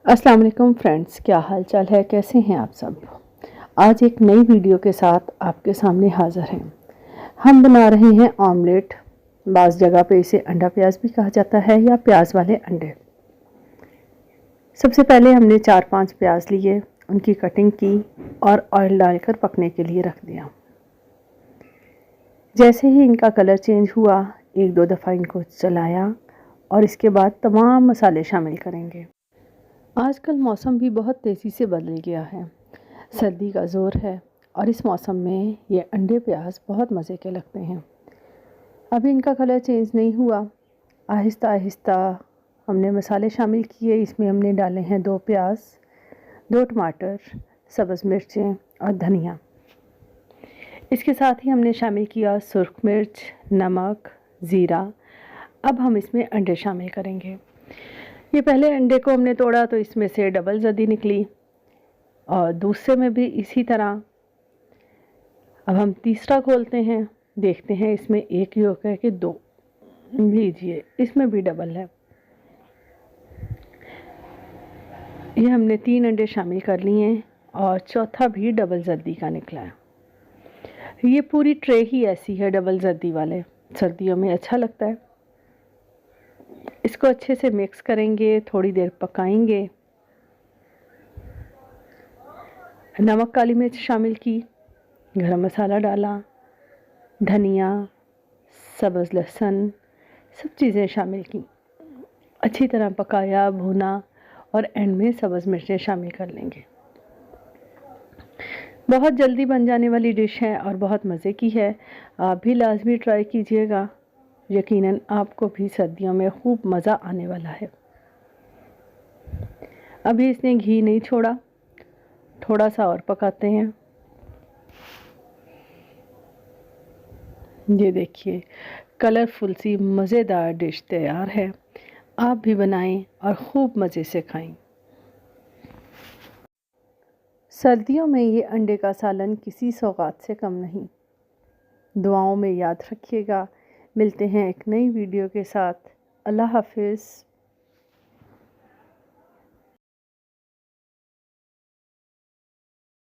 अस्सलाम वालेकुम फ्रेंड्स, क्या हाल चाल है, कैसे हैं आप सब। आज एक नई वीडियो के साथ आपके सामने हाज़िर हैं। हम बना रहे हैं ऑमलेट। बाज़ जगह पे इसे अंडा प्याज भी कहा जाता है या प्याज वाले अंडे। सबसे पहले हमने 4-5 प्याज लिए, उनकी कटिंग की और ऑयल डालकर पकने के लिए रख दिया। जैसे ही इनका कलर चेंज हुआ, 1-2 दफ़ा इनको चलाया और इसके बाद तमाम मसाले शामिल करेंगे। आजकल मौसम भी बहुत तेज़ी से बदल गया है, सर्दी का ज़ोर है और इस मौसम में ये अंडे प्याज बहुत मज़े के लगते हैं। अभी इनका कलर चेंज नहीं हुआ, आहिस्ता आहिस्ता हमने मसाले शामिल किए। इसमें हमने डाले हैं 2 प्याज, 2 टमाटर, सब्ज़ मिर्चें और धनिया। इसके साथ ही हमने शामिल किया सुर्ख मिर्च, नमक, ज़ीरा। अब हम इसमें अंडे शामिल करेंगे। ये पहले अंडे को हमने तोड़ा तो इसमें से डबल जदी निकली और दूसरे में भी इसी तरह। अब हम तीसरा खोलते हैं, देखते हैं इसमें एक योग है कि 2। लीजिए, इसमें भी डबल है। ये हमने 3 अंडे शामिल कर लिए और चौथा भी डबल जद्दी का निकला है। ये पूरी ट्रे ही ऐसी है डबल जद्दी वाले, सर्दियों में अच्छा लगता है। इसको अच्छे से मिक्स करेंगे, थोड़ी देर पकाएंगे। नमक, काली मिर्च शामिल की, गरम मसाला डाला, धनिया, सब्ज़ लहसुन, सब चीज़ें शामिल की, अच्छी तरह पकाया, भुना और एंड में सब्ज़ मिर्चें शामिल कर लेंगे। बहुत जल्दी बन जाने वाली डिश है और बहुत मज़े की है। आप भी लाजमी ट्राई कीजिएगा, यकीनन आपको भी सर्दियों में खूब मज़ा आने वाला है। अभी इसने घी नहीं छोड़ा, थोड़ा सा और पकाते हैं। ये देखिए, कलरफुल सी मज़ेदार डिश तैयार है। आप भी बनाएं और खूब मज़े से खाएं। सर्दियों में ये अंडे का सालन किसी सौगात से कम नहीं। दुआओं में याद रखिएगा। मिलते हैं एक नई वीडियो के साथ। अल्लाह हाफ़िज़।